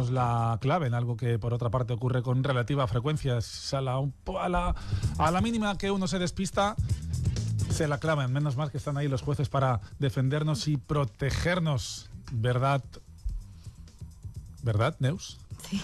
la clave en algo que por otra parte ocurre con relativa frecuencia. A la mínima que uno se despista, se la clavan. Menos mal que están ahí los jueces para defendernos y protegernos. ¿Verdad, Neus? Sí.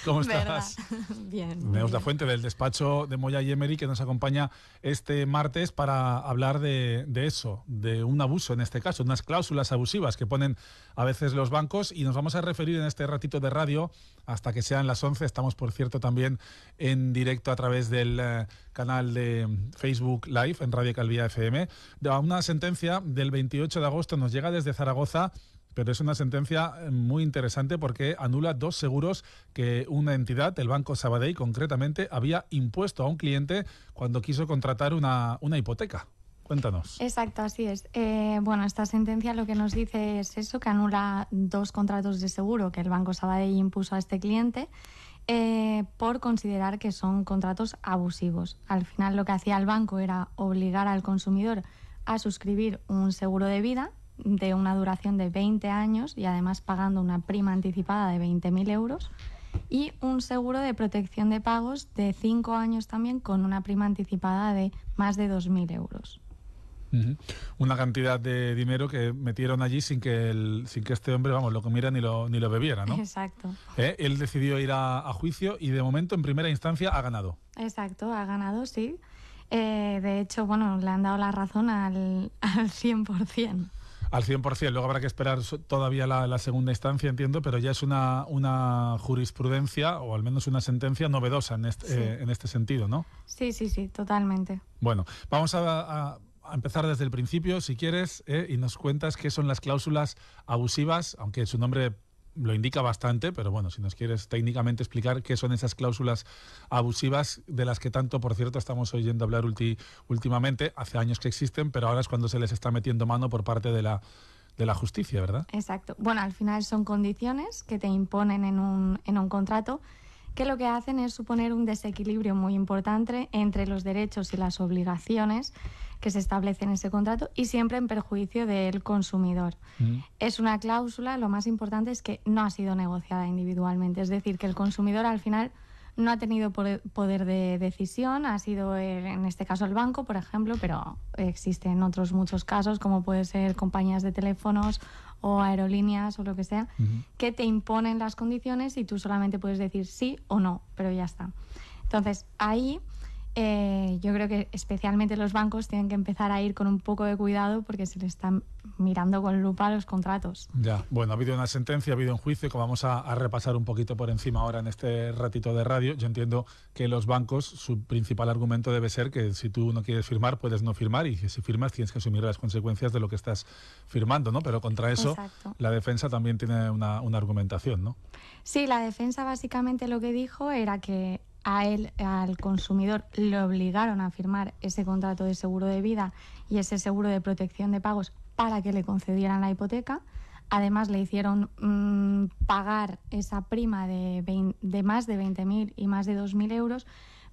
¿Cómo estás? ¿Verdad? Bien. Neus Lafuente, del despacho de Moya y Emery, que nos acompaña este martes para hablar de eso, de un abuso en este caso, unas cláusulas abusivas que ponen a veces los bancos, y nos vamos a referir en este ratito de radio hasta que sean las 11. Estamos, por cierto, también en directo a través del canal de Facebook Live en Radio Calvía FM. Una sentencia del 28 de agosto nos llega desde Zaragoza, pero es una sentencia muy interesante porque anula 2 seguros que una entidad, el Banco Sabadell concretamente, había impuesto a un cliente cuando quiso contratar una hipoteca. Cuéntanos. Exacto, así es. Bueno, esta sentencia lo que nos dice es eso, que anula 2 contratos de seguro que el Banco Sabadell impuso a este cliente por considerar que son contratos abusivos. Al final lo que hacía el banco era obligar al consumidor a suscribir un seguro de vida de una duración de 20 años y además pagando una prima anticipada de 20.000 euros y un seguro de protección de pagos de 5 años también con una prima anticipada de más de 2.000 euros. Una cantidad de dinero que metieron allí sin que este hombre, vamos, lo comiera ni lo bebiera, ¿no? Exacto. Él decidió ir a juicio y de momento en primera instancia ha ganado. Exacto, ha ganado, sí. De hecho, bueno, le han dado la razón al 100%. Al 100%, luego habrá que esperar todavía la segunda instancia, entiendo, pero ya es una jurisprudencia o al menos una sentencia novedosa en este sentido, ¿no? Sí, totalmente. Bueno, vamos a empezar desde el principio, si quieres, y nos cuentas qué son las cláusulas abusivas, aunque su nombre lo indica bastante, pero bueno, si nos quieres técnicamente explicar qué son esas cláusulas abusivas de las que tanto, por cierto, estamos oyendo hablar últimamente. Hace años que existen, pero ahora es cuando se les está metiendo mano por parte de la justicia, ¿verdad? Exacto. Bueno, al final son condiciones que te imponen en un contrato que lo que hacen es suponer un desequilibrio muy importante entre los derechos y las obligaciones que se establecen en ese contrato y siempre en perjuicio del consumidor. Es una cláusula, lo más importante es que no ha sido negociada individualmente, es decir, que el consumidor al final no ha tenido poder de decisión, ha sido en este caso el banco, por ejemplo, pero existen otros muchos casos, como puede ser compañías de teléfonos o aerolíneas o lo que sea, que te imponen las condiciones y tú solamente puedes decir sí o no, pero ya está. Entonces, ahí yo creo que especialmente los bancos tienen que empezar a ir con un poco de cuidado porque se le están mirando con lupa los contratos. Ya, bueno, ha habido una sentencia, ha habido un juicio que vamos a repasar un poquito por encima ahora en este ratito de radio. Yo entiendo que los bancos, su principal argumento debe ser que si tú no quieres firmar, puedes no firmar, y que si firmas tienes que asumir las consecuencias de lo que estás firmando, ¿no? Pero contra eso, exacto, la defensa también tiene una argumentación, ¿no? Sí, la defensa básicamente lo que dijo era que al consumidor le obligaron a firmar ese contrato de seguro de vida y ese seguro de protección de pagos para que le concedieran la hipoteca. Además le hicieron pagar esa prima de más de 20.000 y más de 2.000 euros,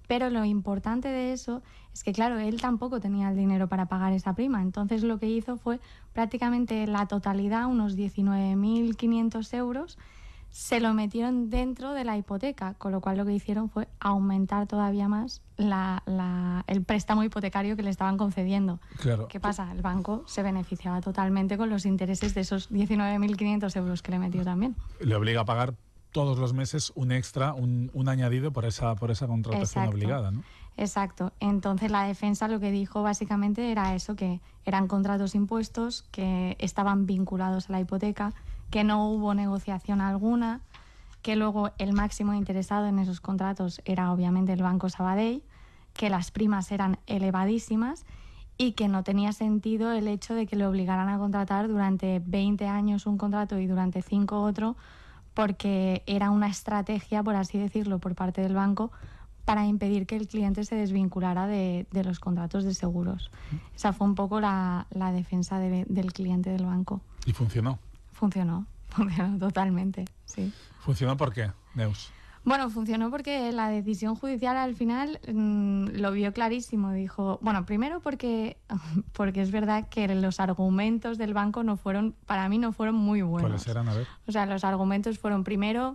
pero lo importante de eso es que, claro, él tampoco tenía el dinero para pagar esa prima. Entonces lo que hizo fue prácticamente la totalidad, unos 19.500 euros, se lo metieron dentro de la hipoteca, con lo cual lo que hicieron fue aumentar todavía más el préstamo hipotecario que le estaban concediendo. Claro. ¿Qué pasa? El banco se beneficiaba totalmente con los intereses de esos 19.500 euros que le metió también. Le obliga a pagar todos los meses un extra, un añadido por esa contratación. Exacto. Obligada, ¿no? Exacto. Entonces la defensa lo que dijo básicamente era eso, que eran contratos impuestos, que estaban vinculados a la hipoteca, que no hubo negociación alguna, que luego el máximo interesado en esos contratos era obviamente el Banco Sabadell, que las primas eran elevadísimas y que no tenía sentido el hecho de que le obligaran a contratar durante 20 años un contrato y durante 5 otro, porque era una estrategia, por así decirlo, por parte del banco para impedir que el cliente se desvinculara de los contratos de seguros. Esa fue un poco la defensa del cliente del banco. ¿Y funcionó? Funcionó totalmente, sí. ¿Funcionó por qué, Neus? Bueno, funcionó porque la decisión judicial al final lo vio clarísimo. Dijo, bueno, primero porque es verdad que los argumentos del banco para mí no fueron muy buenos. ¿Cuáles eran? A ver. O sea, los argumentos fueron primero,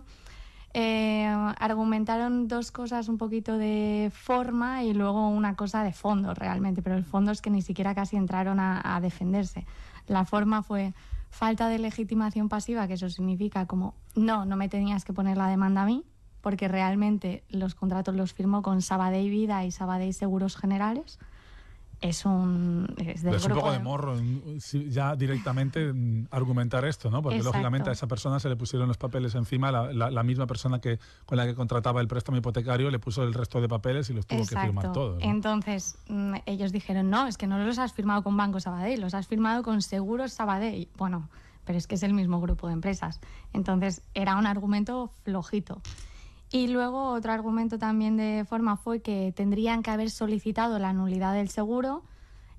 argumentaron dos cosas, un poquito de forma y luego una cosa de fondo realmente, pero el fondo es que ni siquiera casi entraron a defenderse. La forma fue falta de legitimación pasiva, que eso significa como, no me tenías que poner la demanda a mí, porque realmente los contratos los firmó con Sabadell Vida y Sabadell Seguros Generales. Es un poco de morro ya directamente argumentar esto, ¿no? Porque Exacto. Lógicamente a esa persona se le pusieron los papeles encima, la misma persona con la que contrataba el préstamo hipotecario le puso el resto de papeles y los tuvo Exacto. que firmar todos, ¿no? Entonces ellos dijeron, no, es que no los has firmado con Banco Sabadell, los has firmado con Seguros Sabadell. Bueno, pero es que es el mismo grupo de empresas. Entonces era un argumento flojito. Y luego otro argumento también de forma fue que tendrían que haber solicitado la nulidad del seguro.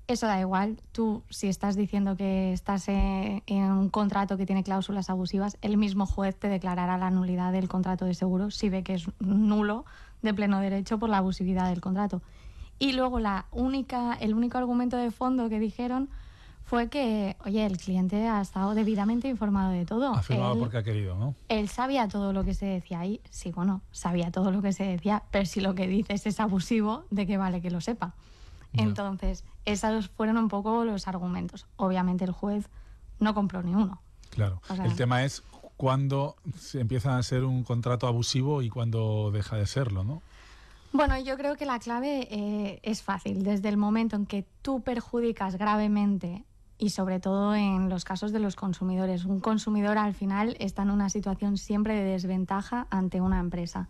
Eso da igual. Tú, si estás diciendo que estás en un contrato que tiene cláusulas abusivas, el mismo juez te declarará la nulidad del contrato de seguro si ve que es nulo de pleno derecho por la abusividad del contrato. Y luego el único argumento de fondo que dijeron fue que, oye, el cliente ha estado debidamente informado de todo. Ha firmado porque ha querido, ¿no? Él sabía todo lo que se decía ahí. Sí, bueno, sabía todo lo que se decía, pero si lo que dices es abusivo, ¿de qué vale que lo sepa? Ya. Entonces, esos fueron un poco los argumentos. Obviamente el juez no compró ni uno. Claro. O sea, el tema es cuándo se empieza a ser un contrato abusivo y cuándo deja de serlo, ¿no? Bueno, yo creo que la clave es fácil. Desde el momento en que tú perjudicas gravemente, y sobre todo en los casos de los consumidores. Un consumidor al final está en una situación siempre de desventaja ante una empresa.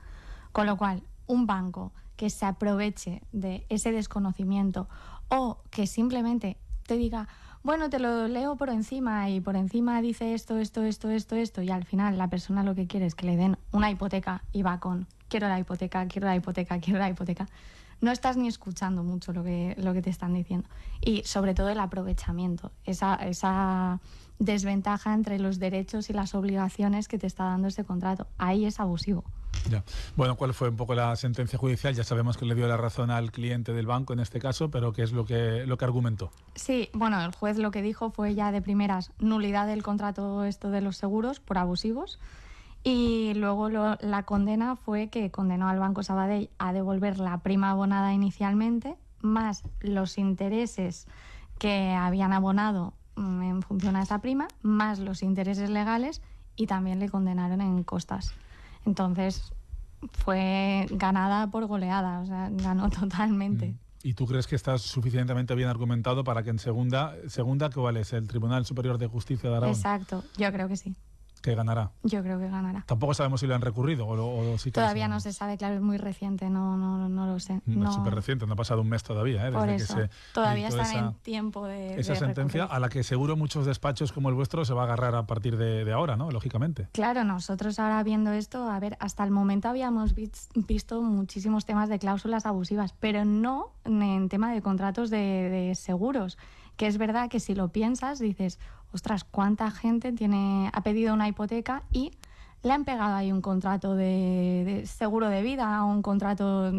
Con lo cual, un banco que se aproveche de ese desconocimiento o que simplemente te diga, bueno, te lo leo por encima y por encima dice esto, y al final la persona lo que quiere es que le den una hipoteca y va con quiero la hipoteca. No estás ni escuchando mucho lo que te están diciendo. Y sobre todo el aprovechamiento, esa desventaja entre los derechos y las obligaciones que te está dando ese contrato. Ahí es abusivo. Ya. Bueno, ¿cuál fue un poco la sentencia judicial? Ya sabemos que le dio la razón al cliente del banco en este caso, pero ¿qué es lo que argumentó? Sí, bueno, el juez lo que dijo fue ya de primeras nulidad del contrato de los seguros por abusivos. Y luego la condena fue que condenó al Banco Sabadell a devolver la prima abonada inicialmente, más los intereses que habían abonado en función a esa prima, más los intereses legales, y también le condenaron en costas. Entonces fue ganada por goleada, o sea, ganó totalmente. ¿Y tú crees que está suficientemente bien argumentado para que en segunda ¿cuál es? ¿El Tribunal Superior de Justicia de Aragón? Exacto, yo creo que sí. Que ganará. Yo creo que ganará. Tampoco sabemos si lo han recurrido o sí que todavía no se sabe, claro, es muy reciente, no lo sé. Es súper reciente, no ha pasado un mes todavía. Por desde eso, que se todavía están en tiempo esa sentencia recurrir. A la que seguro muchos despachos como el vuestro se va a agarrar a partir de ahora, ¿no? Lógicamente. Claro, nosotros ahora viendo esto, a ver, hasta el momento habíamos visto muchísimos temas de cláusulas abusivas, pero no en tema de contratos de seguros, que es verdad que si lo piensas dices, ostras, ¿cuánta gente ha pedido una hipoteca y le han pegado ahí un contrato de seguro de vida, un contrato,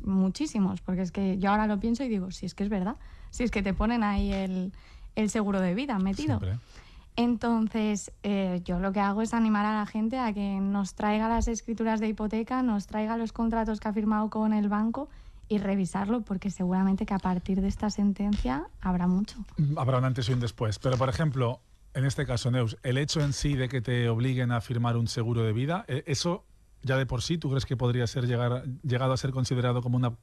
muchísimos? Porque es que yo ahora lo pienso y digo, si es que es verdad, si es que te ponen ahí el seguro de vida metido. Siempre. Entonces, yo lo que hago es animar a la gente a que nos traiga las escrituras de hipoteca, nos traiga los contratos que ha firmado con el banco y revisarlo, porque seguramente que a partir de esta sentencia habrá mucho. Habrá un antes y un después. Pero, por ejemplo, en este caso, Neus, el hecho en sí de que te obliguen a firmar un seguro de vida, eso ya de por sí, ¿tú crees que podría ser llegado a ser considerado como una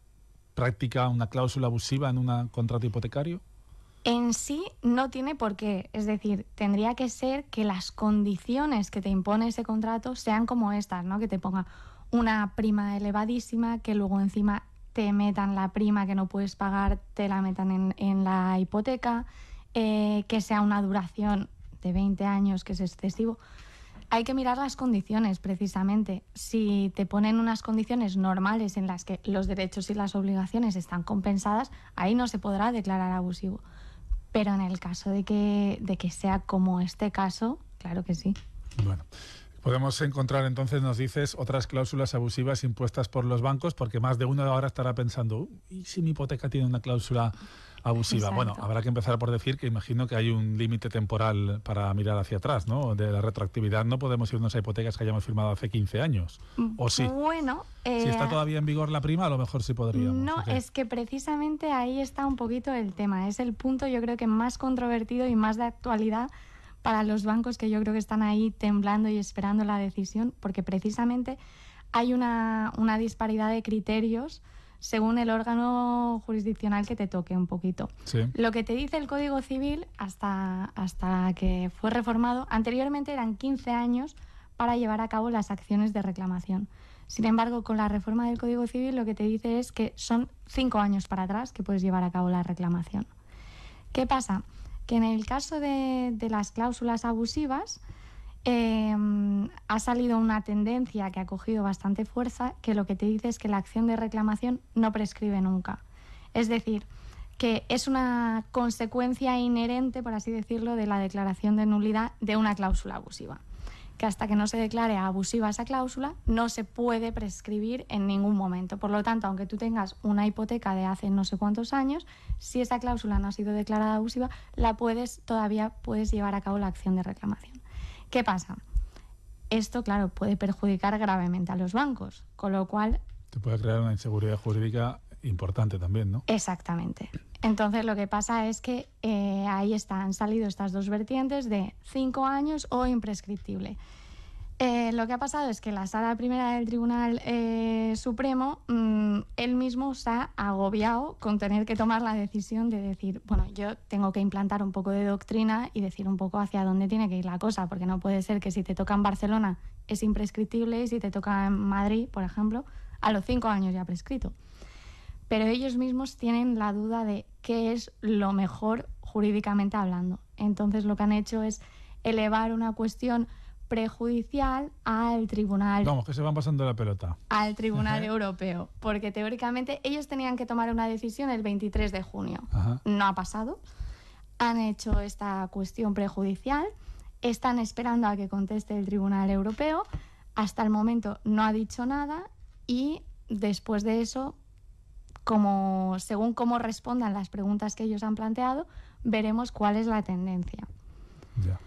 práctica, una cláusula abusiva en un contrato hipotecario? En sí no tiene por qué. Es decir, tendría que ser que las condiciones que te impone ese contrato sean como estas, ¿no? Que te ponga una prima elevadísima, que luego encima te metan la prima que no puedes pagar, te la metan en la hipoteca, que sea una duración de 20 años, que es excesivo. Hay que mirar las condiciones, precisamente. Si te ponen unas condiciones normales en las que los derechos y las obligaciones están compensadas, ahí no se podrá declarar abusivo. Pero en el caso de que sea como este caso, claro que sí. Bueno, Podemos encontrar entonces, nos dices, otras cláusulas abusivas impuestas por los bancos, porque más de uno ahora estará pensando, ¿y si mi hipoteca tiene una cláusula abusiva? Exacto. Bueno, habrá que empezar por decir que imagino que hay un límite temporal para mirar hacia atrás, ¿no? De la retroactividad no podemos irnos a hipotecas que hayamos firmado hace 15 años, ¿o sí? Bueno, si está todavía en vigor la prima, a lo mejor sí podríamos. No, ¿o qué? es que precisamente ahí está un poquito el tema. Es el punto, yo creo que más controvertido y más de actualidad para los bancos, que yo creo que están ahí temblando y esperando la decisión, porque precisamente hay una disparidad de criterios según el órgano jurisdiccional que te toque un poquito. Sí. Lo que te dice el Código Civil hasta que fue reformado, anteriormente eran 15 años para llevar a cabo las acciones de reclamación. Sin embargo, con la reforma del Código Civil lo que te dice es que son 5 años para atrás que puedes llevar a cabo la reclamación. ¿Qué pasa? Que en el caso de las cláusulas abusivas ha salido una tendencia que ha cogido bastante fuerza, que lo que te dice es que la acción de reclamación no prescribe nunca. Es decir, que es una consecuencia inherente, por así decirlo, de la declaración de nulidad de una cláusula abusiva. Que hasta que no se declare abusiva esa cláusula, no se puede prescribir en ningún momento. Por lo tanto, aunque tú tengas una hipoteca de hace no sé cuántos años, si esa cláusula no ha sido declarada abusiva, todavía puedes llevar a cabo la acción de reclamación. ¿Qué pasa? Esto, claro, puede perjudicar gravemente a los bancos, con lo cual... Te puede crear una inseguridad jurídica importante también, ¿no? Exactamente. Entonces lo que pasa es que ahí han salido estas dos vertientes de 5 años o imprescriptible. Lo que ha pasado es que la Sala Primera del Tribunal Supremo, él mismo se ha agobiado con tener que tomar la decisión de decir, bueno, yo tengo que implantar un poco de doctrina y decir un poco hacia dónde tiene que ir la cosa, porque no puede ser que si te toca en Barcelona es imprescriptible y si te toca en Madrid, por ejemplo, a los 5 años ya prescrito. Pero ellos mismos tienen la duda de qué es lo mejor jurídicamente hablando. Entonces lo que han hecho es elevar una cuestión prejudicial al tribunal. Vamos, que se van pasando la pelota. Al Tribunal Europeo, porque teóricamente ellos tenían que tomar una decisión el 23 de junio. Ajá. No ha pasado. Han hecho esta cuestión prejudicial, están esperando a que conteste el Tribunal Europeo. Hasta el momento no ha dicho nada y después de eso, según cómo respondan las preguntas que ellos han planteado, veremos cuál es la tendencia. Ya.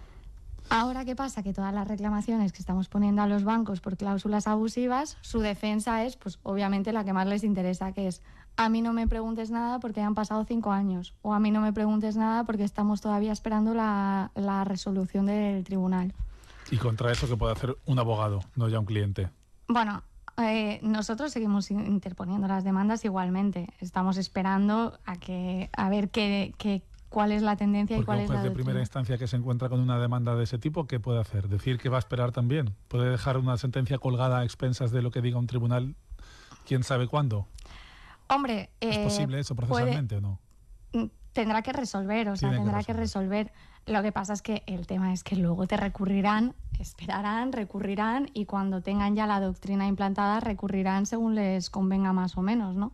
Ahora, ¿qué pasa? Que todas las reclamaciones que estamos poniendo a los bancos por cláusulas abusivas, su defensa es, pues obviamente, la que más les interesa, que es a mí no me preguntes nada porque han pasado 5 años, o a mí no me preguntes nada porque estamos todavía esperando la resolución del tribunal. ¿Y contra eso qué puede hacer un abogado, no ya un cliente? Bueno, nosotros seguimos interponiendo las demandas igualmente. Estamos esperando a ver cuál es la tendencia. Porque y cuál es la un juez de doctrina. primera instancia que se encuentra con una demanda de ese tipo, ¿qué puede hacer? ¿Decir que va a esperar también? ¿Puede dejar una sentencia colgada a expensas de lo que diga un tribunal quién sabe cuándo? Hombre, ¿Es posible eso procesalmente o no? Tendrá que resolver, tendrá que resolver. Lo que pasa es que el tema es que luego te recurrirán, esperarán, recurrirán y cuando tengan ya la doctrina implantada recurrirán según les convenga más o menos, ¿no?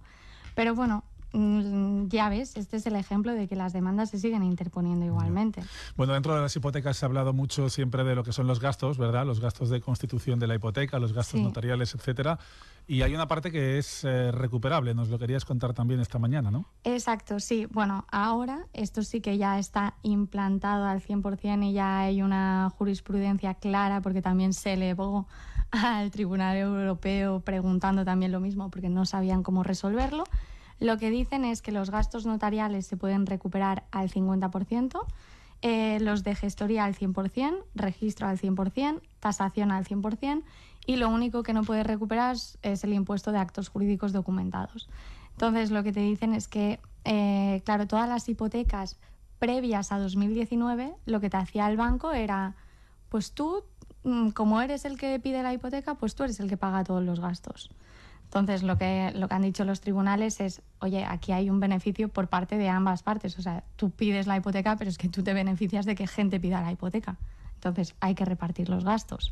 Pero bueno, ya ves, este es el ejemplo de que las demandas se siguen interponiendo igualmente. Bueno, dentro de las hipotecas se ha hablado mucho siempre de lo que son los gastos, ¿verdad? Los gastos de constitución de la hipoteca, los gastos notariales, etcétera. Y hay una parte que es recuperable, nos lo querías contar también esta mañana, ¿no? Exacto, sí. Bueno, ahora esto sí que ya está implantado al 100% y ya hay una jurisprudencia clara porque también se elevó al Tribunal Europeo preguntando también lo mismo porque no sabían cómo resolverlo. Lo que dicen es que los gastos notariales se pueden recuperar al 50%, los de gestoría al 100%, registro al 100%, tasación al 100%, y lo único que no puedes recuperar es el impuesto de actos jurídicos documentados. Entonces, lo que te dicen es que, claro, todas las hipotecas previas a 2019, lo que te hacía el banco era, pues tú, como eres el que pide la hipoteca, pues tú eres el que paga todos los gastos. Entonces, lo que han dicho los tribunales es, oye, aquí hay un beneficio por parte de ambas partes. O sea, tú pides la hipoteca, pero es que tú te beneficias de que gente pida la hipoteca. Entonces, hay que repartir los gastos.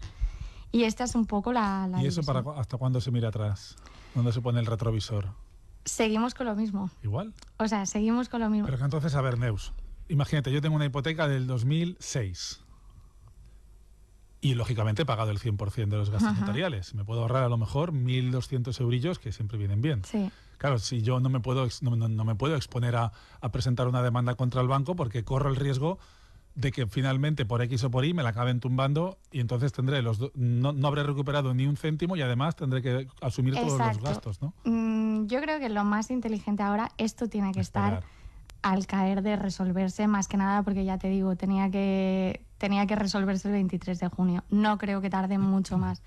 Y esta es un poco la ¿Y eso división. hasta cuándo se mira atrás? ¿Dónde se pone el retrovisor? Seguimos con lo mismo. ¿Igual? O sea, seguimos con lo mismo. Pero que entonces, a ver, Neus, imagínate, yo tengo una hipoteca del 2006 Y, lógicamente, he pagado el 100% de los gastos notariales. Me puedo ahorrar a lo mejor 1.200 eurillos, que siempre vienen bien. Sí. Claro, si yo no me puedo exponer a presentar una demanda contra el banco porque corro el riesgo de que finalmente por X o por Y me la acaben tumbando y entonces tendré no habré recuperado ni un céntimo y además tendré que asumir todos los gastos, ¿no? Yo creo que lo más inteligente ahora, esto tiene que estar al caer de resolverse, más que nada porque ya te digo, tenía que resolverse el 23 de junio. No creo que tarde mucho más.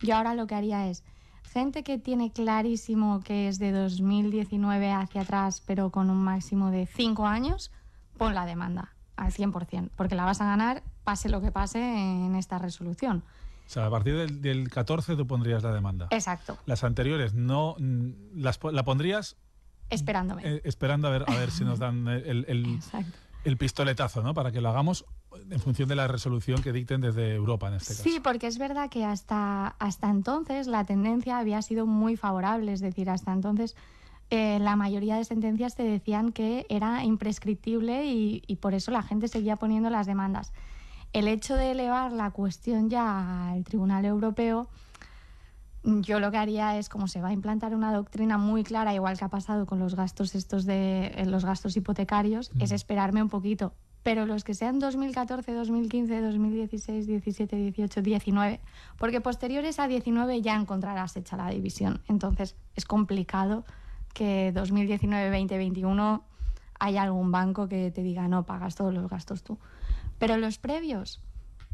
Yo ahora lo que haría es, gente que tiene clarísimo que es de 2019 hacia atrás, pero con un máximo de 5 años, pon la demanda al 100%, porque la vas a ganar pase lo que pase en esta resolución. O sea, a partir del 14 tú pondrías la demanda. Exacto. Las anteriores no la pondrías esperándome. Esperando a ver si nos dan el pistoletazo, ¿no? Para que lo hagamos en función de la resolución que dicten desde Europa en este caso. Sí, porque es verdad que hasta entonces la tendencia había sido muy favorable, es decir, hasta entonces la mayoría de sentencias te decían que era imprescriptible y por eso la gente seguía poniendo las demandas. El hecho de elevar la cuestión ya al Tribunal Europeo, yo lo que haría es, como se va a implantar una doctrina muy clara, igual que ha pasado con los gastos los gastos hipotecarios, es esperarme un poquito. Pero los que sean 2014, 2015, 2016, 17, 18, 19, porque posteriores a 19 ya encontrarás hecha la división. Entonces es complicado que 2019, 20, 21 haya algún banco que te diga no, pagas todos los gastos tú. Pero los previos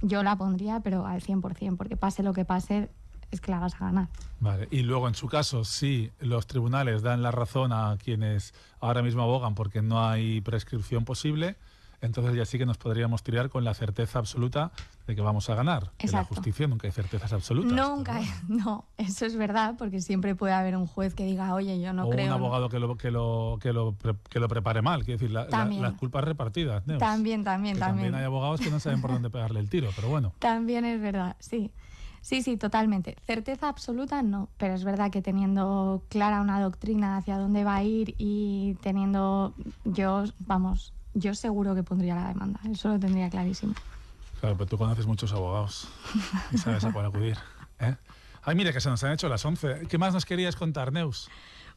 yo la pondría, pero al 100%, porque pase lo que pase, es que la vas a ganar. Vale, y luego en su caso, si los tribunales dan la razón a quienes ahora mismo abogan porque no hay prescripción posible, entonces ya sí que nos podríamos tirar con la certeza absoluta de que vamos a ganar. En la justicia nunca hay certezas absolutas. Nunca, no, eso es verdad, porque siempre puede haber un juez que diga, oye, yo no creo... O un abogado que lo prepare mal, quiere decir, las culpas repartidas. Neus. También hay abogados que no saben por dónde pegarle el tiro, pero bueno. También es verdad, sí. Sí, totalmente. Certeza absoluta no, pero es verdad que teniendo clara una doctrina hacia dónde va a ir y teniendo... Yo seguro que pondría la demanda, eso lo tendría clarísimo. Claro, pero tú conoces muchos abogados y sabes a cuál acudir, ¿eh? Ay, mira que se nos han hecho las 11. ¿Qué más nos querías contar, Neus?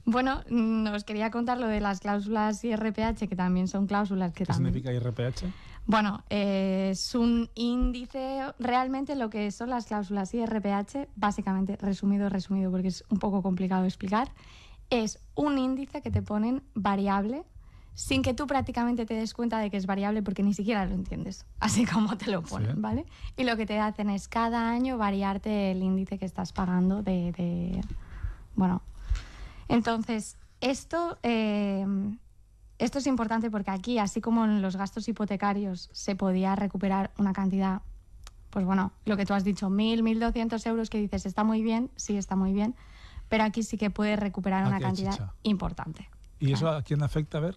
Bueno, nos quería contar lo de las cláusulas IRPH, que también son cláusulas que también... ¿Qué significa IRPH? Bueno, es un índice, realmente lo que son las cláusulas IRPH, básicamente, resumido, porque es un poco complicado de explicar, es un índice que te ponen variable sin que tú prácticamente te des cuenta de que es variable porque ni siquiera lo entiendes, así como te lo ponen, ¿sí? ¿Vale? Y lo que te hacen es cada año variarte el índice que estás pagando Bueno, entonces, esto es importante porque aquí, así como en los gastos hipotecarios se podía recuperar una cantidad, pues bueno, lo que tú has dicho, 1.200 euros, que dices, está muy bien, sí, está muy bien, pero aquí sí que puedes recuperar una cantidad importante. ¿Y eso a quién afecta? A ver.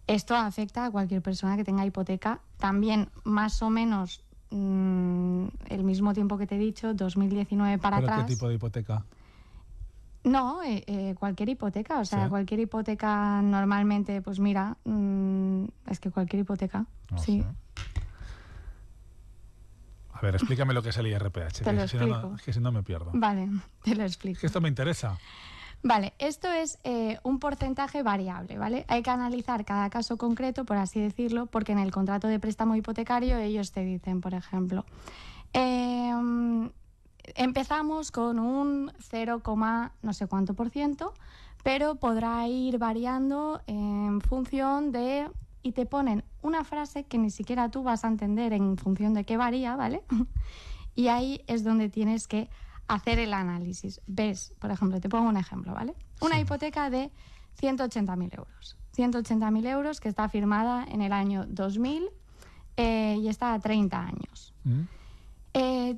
Esto afecta a cualquier persona que tenga hipoteca, también más o menos el mismo tiempo que te he dicho, 2019 para atrás. ¿Pero qué tipo de hipoteca? No, cualquier hipoteca, o sea, ¿sí? Cualquier hipoteca normalmente, pues mira, es que cualquier hipoteca, no sí. Sé. A ver, explícame lo que es el IRPH, que si no me pierdo. Vale, te lo explico. Que esto me interesa. Vale, esto es un porcentaje variable, ¿vale? Hay que analizar cada caso concreto, por así decirlo, porque en el contrato de préstamo hipotecario ellos te dicen, por ejemplo, empezamos con un 0, no sé cuánto %, pero podrá ir variando en función de... Y te ponen una frase que ni siquiera tú vas a entender en función de qué varía, ¿vale? Y ahí es donde tienes que hacer el análisis. Ves, por ejemplo, te pongo un ejemplo, ¿vale? Una hipoteca de 180.000 euros. 180.000 euros que está firmada en el año 2000 y está a 30 años.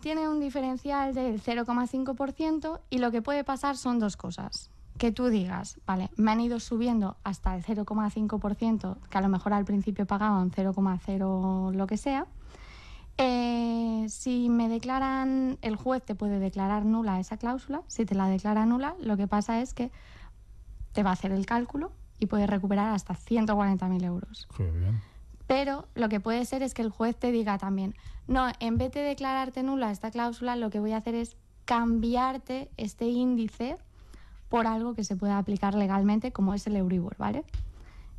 Tiene un diferencial del 0,5% y lo que puede pasar son dos cosas. Que tú digas, vale, me han ido subiendo hasta el 0,5%, que a lo mejor al principio pagaban 0,0 lo que sea. Si me declaran, el juez te puede declarar nula esa cláusula. Si te la declara nula, lo que pasa es que te va a hacer el cálculo y puedes recuperar hasta 140.000 euros. Qué bien. Pero lo que puede ser es que el juez te diga también, no, en vez de declararte nula esta cláusula, lo que voy a hacer es cambiarte este índice por algo que se pueda aplicar legalmente, como es el Euribor, ¿vale?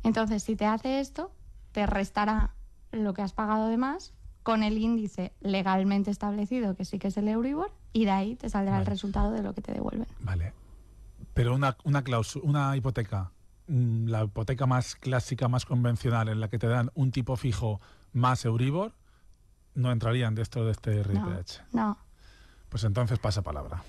Entonces, si te hace esto, te restará lo que has pagado de más con el índice legalmente establecido, que sí que es el Euribor, y de ahí te saldrá el resultado de lo que te devuelven. Vale. Pero una cláusula, una hipoteca, la hipoteca más clásica, más convencional, en la que te dan un tipo fijo más Euribor, no entrarían dentro de este RIPH. No. Pues entonces pasa palabra.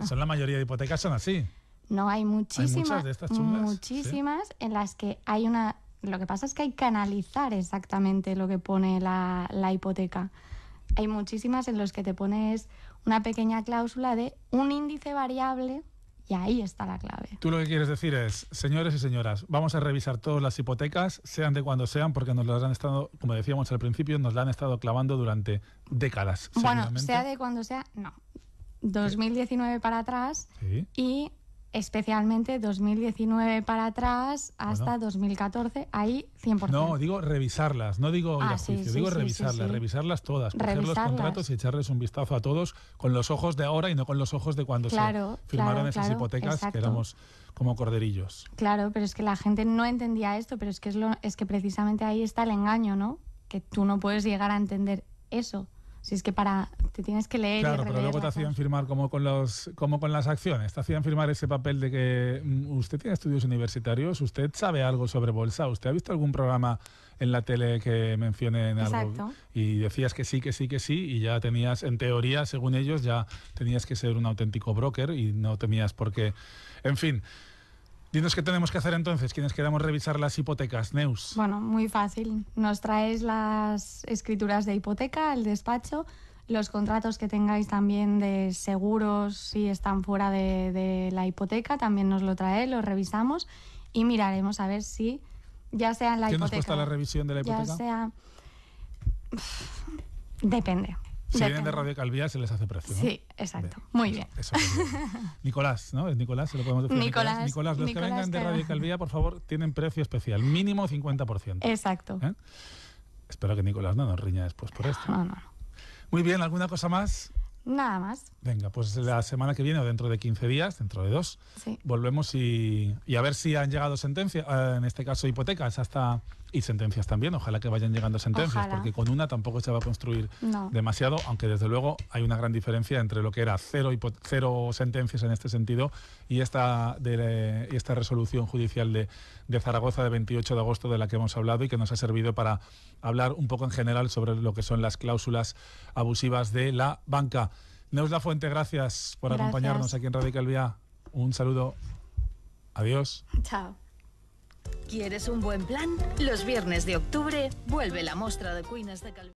Son la mayoría de hipotecas son así. No, hay muchísimas, ¿Hay muchas de estas chungas? muchísimas en las que hay una... Lo que pasa es que hay que analizar exactamente lo que pone la hipoteca. Hay muchísimas en las que te pones una pequeña cláusula de un índice variable y ahí está la clave. Tú lo que quieres decir es, señores y señoras, vamos a revisar todas las hipotecas, sean de cuando sean, porque nos las han estado, como decíamos al principio, nos la han estado clavando durante décadas. Bueno, sea de cuando sea, no. 2019 para atrás, sí. Y especialmente 2019 para atrás hasta 2014, ahí 100%. No, digo revisarlas, no digo ir a juicio, digo revisarlas, revisarlas todas, coger los contratos y echarles un vistazo a todos con los ojos de ahora y no con los ojos de cuando se firmaron esas hipotecas, exacto, que éramos como corderillos. Claro, pero es que la gente no entendía esto, pero es que precisamente ahí está el engaño, ¿no? Que tú no puedes llegar a entender eso. Si es que te tienes que leer. Claro, y pero luego te hacían firmar como con las acciones. Te hacían firmar ese papel de que usted tiene estudios universitarios, usted sabe algo sobre bolsa, usted ha visto algún programa en la tele que mencionen algo. Y decías que sí, y ya tenías, en teoría, según ellos, ya tenías que ser un auténtico broker y no tenías por qué. En fin. Dinos qué tenemos que hacer entonces, quienes queramos revisar las hipotecas, Neus. Bueno, muy fácil. Nos traéis las escrituras de hipoteca, el despacho, los contratos que tengáis también de seguros si están fuera de la hipoteca, también nos lo traéis, lo revisamos y miraremos a ver si ya sea en la hipoteca. ¿Qué nos cuesta la revisión de la hipoteca? Ya sea... Depende. Si vienen de Radio Calvía se les hace precio, ¿no? Sí, exacto. Bien. Muy bien. Eso Nicolás, ¿no? Es Nicolás, se lo podemos decir. Nicolás, los que vengan de Radio Calvía, por favor, tienen precio especial, mínimo 50%. Exacto. Espero que Nicolás no nos riña después por esto. No. Muy bien, ¿alguna cosa más? Nada más. Venga, pues la semana que viene o dentro de 15 días, dentro de 2, volvemos y a ver si han llegado sentencias, en este caso hipotecas, y sentencias también. Ojalá que vayan llegando sentencias, porque con una tampoco se va a construir demasiado, aunque desde luego hay una gran diferencia entre lo que era cero sentencias en este sentido y esta resolución judicial de Zaragoza de 28 de agosto de la que hemos hablado y que nos ha servido para hablar un poco en general sobre lo que son las cláusulas abusivas de la banca. Neus Lafuente, gracias por acompañarnos aquí en Radio Calvía. Un saludo. Adiós. Chao. ¿Quieres un buen plan? Los viernes de octubre vuelve la mostra de cuines de Calvía.